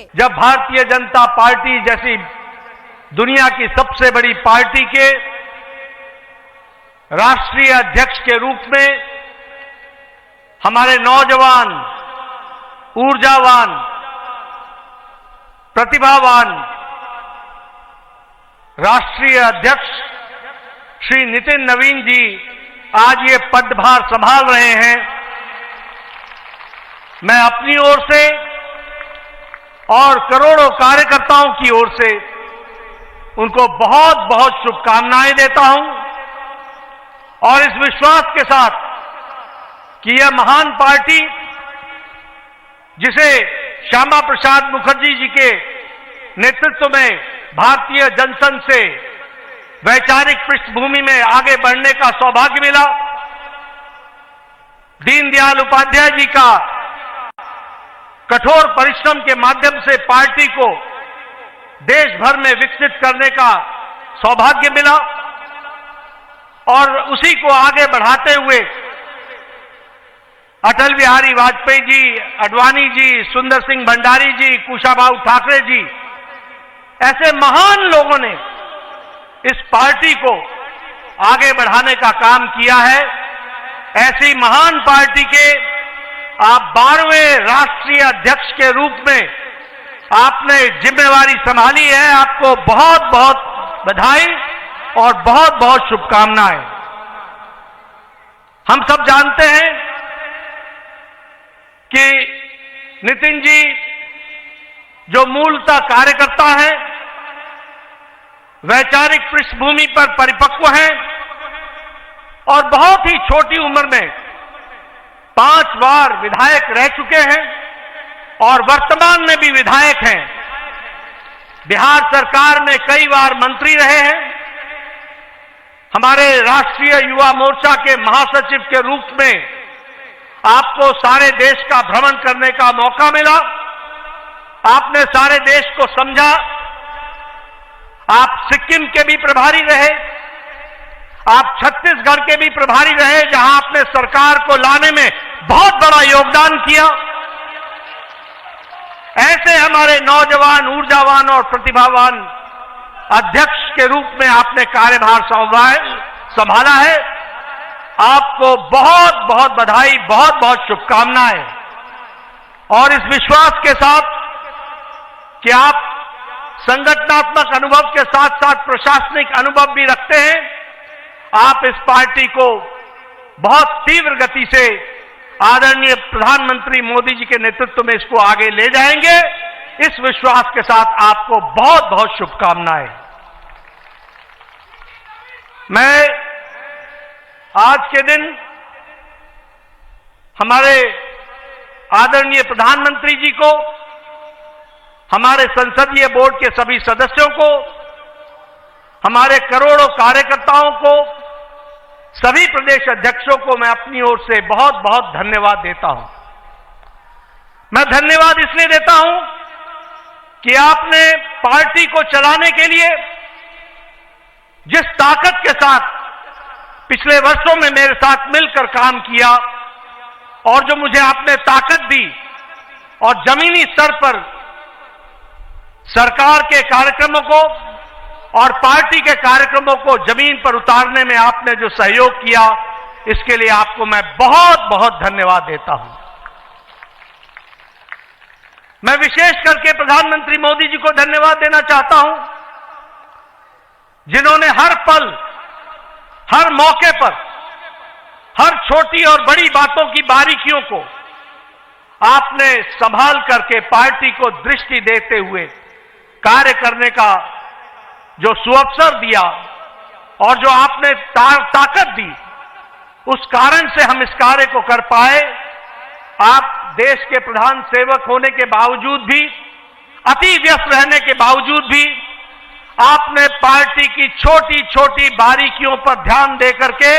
जब भारतीय जनता पार्टी जैसी दुनिया की सबसे बड़ी पार्टी के राष्ट्रीय अध्यक्ष के रूप में हमारे नौजवान, ऊर्जावान, प्रतिभावान राष्ट्रीय अध्यक्ष श्री नितिन नवीन जी आज ये पदभार संभाल रहे हैं, मैं अपनी ओर से और करोड़ों कार्यकर्ताओं की ओर से उनको बहुत बहुत शुभकामनाएं देता हूं और इस विश्वास के साथ कि यह महान पार्टी जिसे श्यामा प्रसाद मुखर्जी जी के नेतृत्व में भारतीय जनसंघ से वैचारिक पृष्ठभूमि में आगे बढ़ने का सौभाग्य मिला, दीनदयाल उपाध्याय जी का कठोर परिश्रम के माध्यम से पार्टी को देश भर में विकसित करने का सौभाग्य मिला और उसी को आगे बढ़ाते हुए अटल बिहारी वाजपेयी जी, आडवाणी जी, सुंदर सिंह भंडारी जी, कुशाभाऊ ठाकरे जी, ऐसे महान लोगों ने इस पार्टी को आगे बढ़ाने का काम किया है। ऐसी महान पार्टी के आप 12वें राष्ट्रीय अध्यक्ष के रूप में आपने जिम्मेवारी संभाली है। आपको बहुत बहुत बधाई और बहुत बहुत शुभकामनाएं। हम सब जानते हैं कि नितिन जी जो मूलतः कार्यकर्ता हैं, वैचारिक पृष्ठभूमि पर परिपक्व हैं और बहुत ही छोटी उम्र में 5 बार विधायक रह चुके हैं और वर्तमान में भी विधायक हैं। बिहार सरकार में कई बार मंत्री रहे हैं। हमारे राष्ट्रीय युवा मोर्चा के महासचिव के रूप में आपको सारे देश का भ्रमण करने का मौका मिला। आपने सारे देश को समझा। आप सिक्किम के भी प्रभारी रहे, आप छत्तीसगढ़ के भी प्रभारी रहे, जहां आपने सरकार को लाने में बहुत बड़ा योगदान किया। ऐसे हमारे नौजवान, ऊर्जावान और प्रतिभावान अध्यक्ष के रूप में आपने कार्यभार संभाला है। आपको बहुत बहुत बधाई, बहुत बहुत शुभकामनाएं और इस विश्वास के साथ कि आप संगठनात्मक अनुभव के साथ साथ प्रशासनिक अनुभव भी रखते हैं, आप इस पार्टी को बहुत तीव्र गति से आदरणीय प्रधानमंत्री मोदी जी के नेतृत्व में इसको आगे ले जाएंगे। इस विश्वास के साथ आपको बहुत बहुत शुभकामनाएं। मैं आज के दिन हमारे आदरणीय प्रधानमंत्री जी को, हमारे संसदीय बोर्ड के सभी सदस्यों को, हमारे करोड़ों कार्यकर्ताओं को, सभी प्रदेश अध्यक्षों को मैं अपनी ओर से बहुत बहुत धन्यवाद देता हूं। मैं धन्यवाद इसलिए देता हूं कि आपने पार्टी को चलाने के लिए जिस ताकत के साथ पिछले वर्षों में मेरे साथ मिलकर काम किया और जो मुझे आपने ताकत दी और जमीनी स्तर पर सरकार के कार्यक्रमों को और पार्टी के कार्यक्रमों को जमीन पर उतारने में आपने जो सहयोग किया, इसके लिए आपको मैं बहुत बहुत धन्यवाद देता हूं। मैं विशेष करके प्रधानमंत्री मोदी जी को धन्यवाद देना चाहता हूं, जिन्होंने हर पल, हर मौके पर, हर छोटी और बड़ी बातों की बारीकियों को आपने संभाल करके पार्टी को दृष्टि देते हुए कार्य करने का जो सुअवसर दिया और जो आपने ताकत दी, उस कारण से हम इस कार्य को कर पाए। आप देश के प्रधान सेवक होने के बावजूद भी, अति व्यस्त रहने के बावजूद भी आपने पार्टी की छोटी छोटी बारीकियों पर ध्यान देकर के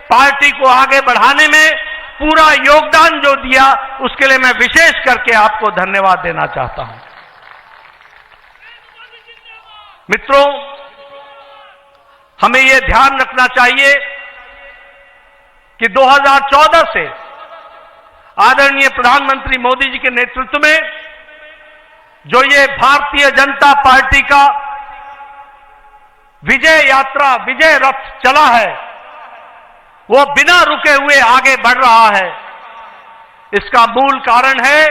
पार्टी को आगे बढ़ाने में पूरा योगदान जो दिया, उसके लिए मैं विशेष करके आपको धन्यवाद देना चाहता हूं। मित्रों, हमें यह ध्यान रखना चाहिए कि 2014 से आदरणीय प्रधानमंत्री मोदी जी के नेतृत्व में जो ये भारतीय जनता पार्टी का विजय यात्रा, विजय रथ चला है, वो बिना रुके हुए आगे बढ़ रहा है। इसका मूल कारण है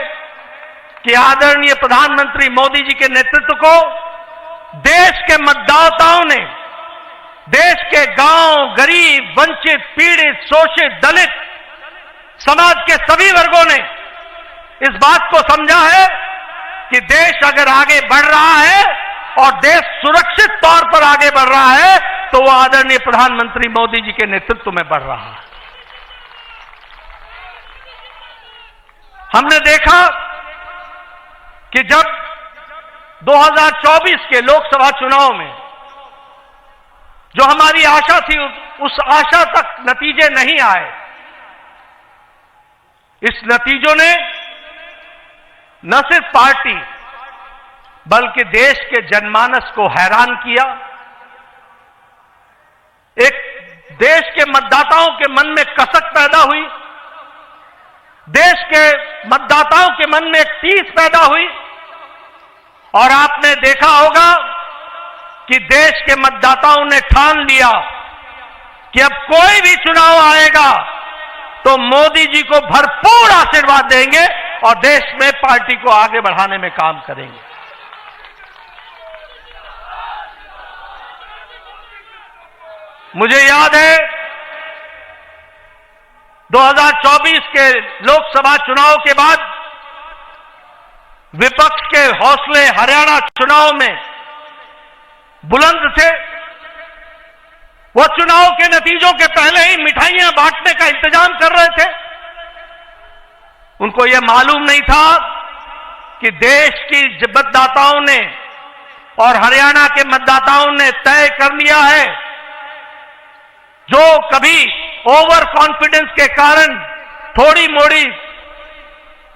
कि आदरणीय प्रधानमंत्री मोदी जी के नेतृत्व को देश के मतदाताओं ने, देश के गांव, गरीब, वंचित, पीड़ित, शोषित, दलित समाज के सभी वर्गों ने इस बात को समझा है कि देश अगर आगे बढ़ रहा है और देश सुरक्षित तौर पर आगे बढ़ रहा है तो वो आदरणीय प्रधानमंत्री मोदी जी के नेतृत्व में बढ़ रहा है। हमने देखा कि जब 2024 के लोकसभा चुनाव में जो हमारी आशा थी, उस आशा तक नतीजे नहीं आए। इस नतीजों ने न सिर्फ पार्टी बल्कि देश के जनमानस को हैरान किया। एक देश के मतदाताओं के मन में कसक पैदा हुई, देश के मतदाताओं के मन में एक टीस पैदा हुई, और आपने देखा होगा कि देश के मतदाताओं ने ठान लिया कि अब कोई भी चुनाव आएगा तो मोदी जी को भरपूर आशीर्वाद देंगे और देश में पार्टी को आगे बढ़ाने में काम करेंगे। मुझे याद है 2024 के लोकसभा चुनाव के बाद विपक्ष के हौसले हरियाणा चुनाव में बुलंद थे। वो चुनाव के नतीजों के पहले ही मिठाइयां बांटने का इंतजाम कर रहे थे। उनको यह मालूम नहीं था कि देश की मतदाताओं ने और हरियाणा के मतदाताओं ने तय कर लिया है, जो कभी ओवर कॉन्फिडेंस के कारण थोड़ी मोड़ी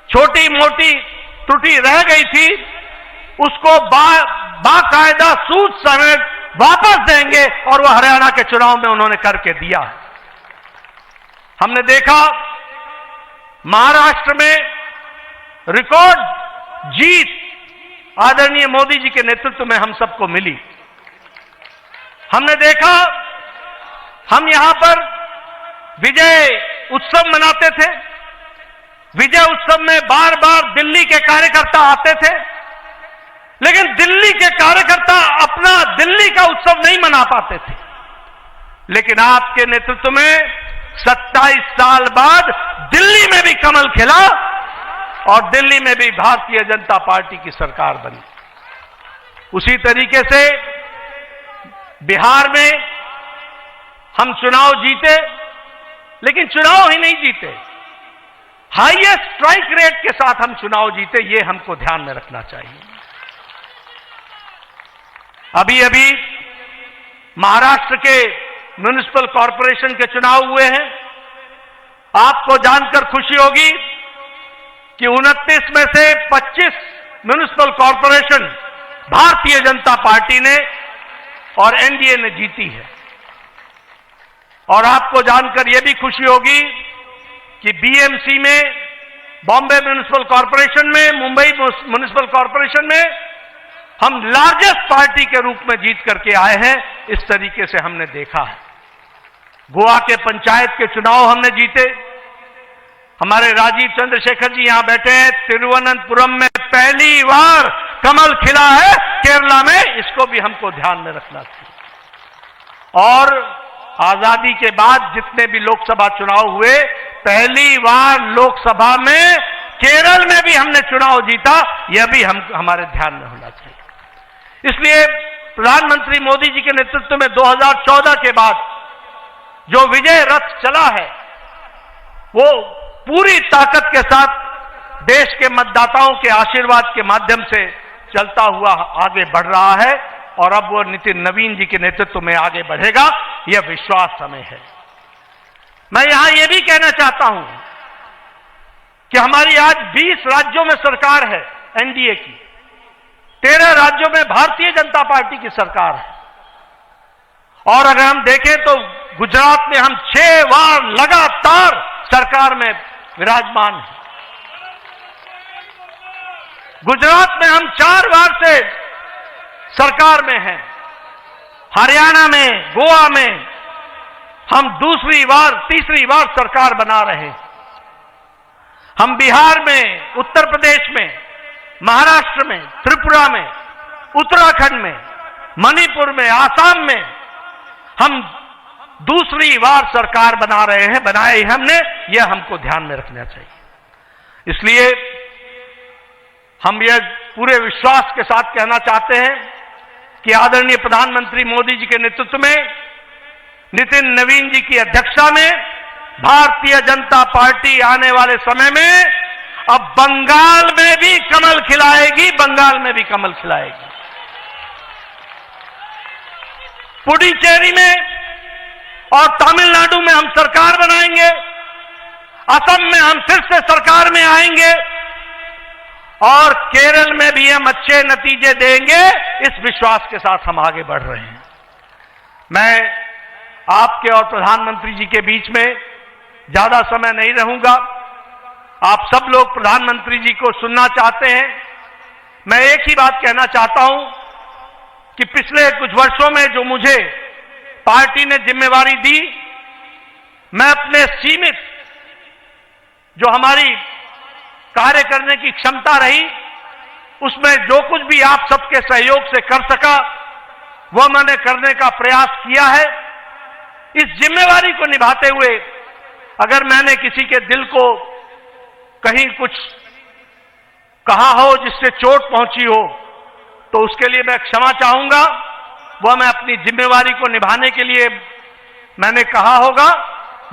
छोटी मोटी त्रुटि रह गई थी, उसको बाकायदा सूद समेत वापस देंगे, और वह हरियाणा के चुनाव में उन्होंने करके दिया। हमने देखा महाराष्ट्र में रिकॉर्ड जीत आदरणीय मोदी जी के नेतृत्व में हम सबको मिली। हमने देखा हम यहां पर विजय उत्सव मनाते थे। विजय उत्सव में बार बार दिल्ली के कार्यकर्ता आते थे, लेकिन दिल्ली के कार्यकर्ता अपना दिल्ली का उत्सव नहीं मना पाते थे। लेकिन आपके नेतृत्व में 27 साल बाद दिल्ली में भी कमल खिला और दिल्ली में भी भारतीय जनता पार्टी की सरकार बनी। उसी तरीके से बिहार में हम चुनाव जीते, लेकिन चुनाव ही नहीं जीते, हाईएस्ट स्ट्राइक रेट के साथ हम चुनाव जीते। ये हमको ध्यान में रखना चाहिए। अभी अभी महाराष्ट्र के म्युनिसिपल कॉरपोरेशन के चुनाव हुए हैं। आपको जानकर खुशी होगी कि 29 में से 25 municipal corporation Bharatiya Janata party ने और एनडीए ने जीती है। और आपको जानकर यह भी खुशी होगी कि बीएमसी में, बॉम्बे म्युनिसिपल कॉरपोरेशन में, मुंबई म्युनिसिपल कॉरपोरेशन में हम लार्जेस्ट पार्टी के रूप में जीत करके आए हैं। इस तरीके से हमने देखा है। गोवा के पंचायत के चुनाव हमने जीते। हमारे राजीव चंद्रशेखर जी यहां बैठे हैं। तिरुवनंतपुरम में पहली बार कमल खिला है, केरला में, इसको भी हमको ध्यान में रखना चाहिए। और आजादी के बाद जितने भी लोकसभा चुनाव हुए, पहली बार लोकसभा में केरल में भी हमने चुनाव जीता। यह भी हमारे ध्यान में होना चाहिए। इसलिए प्रधानमंत्री मोदी जी के नेतृत्व में 2014 के बाद जो विजय रथ चला है, वो पूरी ताकत के साथ देश के मतदाताओं के आशीर्वाद के माध्यम से चलता हुआ आगे बढ़ रहा है, और अब वो नितिन नवीन जी के नेतृत्व में आगे बढ़ेगा, यह विश्वास हमें है। मैं यहां यह भी कहना चाहता हूं कि हमारी आज 20 राज्यों में सरकार है एनडीए की, 13 राज्यों में भारतीय जनता पार्टी की सरकार है। और अगर हम देखें तो गुजरात में हम 6 बार लगातार सरकार में विराजमान हैं। गुजरात में हम 4 बार से सरकार में हैं, हरियाणा में, गोवा में हम दूसरी बार, तीसरी बार सरकार बना रहे हैं। हम बिहार में, उत्तर प्रदेश में, महाराष्ट्र में, त्रिपुरा में, उत्तराखंड में, मणिपुर में, आसाम में हम दूसरी बार सरकार बना रहे हैं, बनाई हमने, यह हमको ध्यान में रखना चाहिए। इसलिए हम यह पूरे विश्वास के साथ कहना चाहते हैं कि आदरणीय प्रधानमंत्री मोदी जी के नेतृत्व में, नितिन नवीन जी की अध्यक्षता में भारतीय जनता पार्टी आने वाले समय में अब बंगाल में भी कमल खिलाएगी, बंगाल में भी कमल खिलाएगी। पुडुचेरी में और तमिलनाडु में हम सरकार बनाएंगे, असम में हम फिर से सरकार में आएंगे और केरल में भी हम अच्छे नतीजे देंगे। इस विश्वास के साथ हम आगे बढ़ रहे हैं। मैं आपके और प्रधानमंत्री जी के बीच में ज्यादा समय नहीं रहूंगा। आप सब लोग प्रधानमंत्री जी को सुनना चाहते हैं। मैं एक ही बात कहना चाहता हूं कि पिछले कुछ वर्षों में जो मुझे पार्टी ने जिम्मेवारी दी, मैं अपने सीमित जो हमारी कार्य करने की क्षमता रही, उसमें जो कुछ भी आप सबके सहयोग से कर सका वह मैंने करने का प्रयास किया है। इस जिम्मेवारी को निभाते हुए अगर मैंने किसी के दिल को कहीं कुछ कहा हो जिससे चोट पहुंची हो तो उसके लिए मैं क्षमा चाहूंगा। वह मैं अपनी जिम्मेवारी को निभाने के लिए मैंने कहा होगा,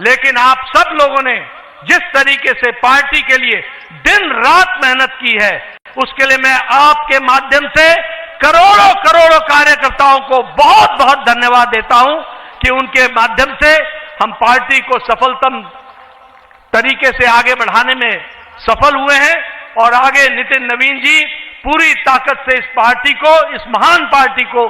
लेकिन आप सब लोगों ने जिस तरीके से पार्टी के लिए दिन रात मेहनत की है, उसके लिए मैं आपके माध्यम से करोड़ों करोड़ों कार्यकर्ताओं को बहुत बहुत धन्यवाद देता हूं कि उनके माध्यम से हम पार्टी को सफलतम तरीके से आगे बढ़ाने में सफल हुए हैं और आगे नितिन नवीन जी पूरी ताकत से इस पार्टी को, इस महान पार्टी को,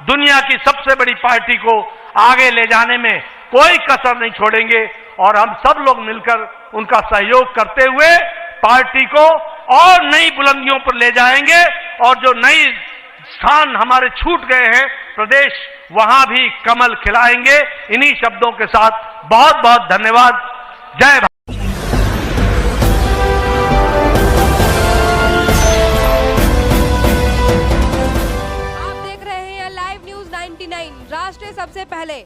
दुनिया की सबसे बड़ी पार्टी को आगे ले जाने में कोई कसर नहीं छोड़ेंगे और हम सब लोग मिलकर उनका सहयोग करते हुए पार्टी को और नई बुलंदियों पर ले जाएंगे और जो नई स्थान हमारे छूट गए हैं प्रदेश, वहां भी कमल खिलाएंगे। इन्हीं शब्दों के साथ बहुत बहुत धन्यवाद। जय भारत। आप देख रहे हैं लाइव न्यूज 99, राष्ट्र सबसे पहले।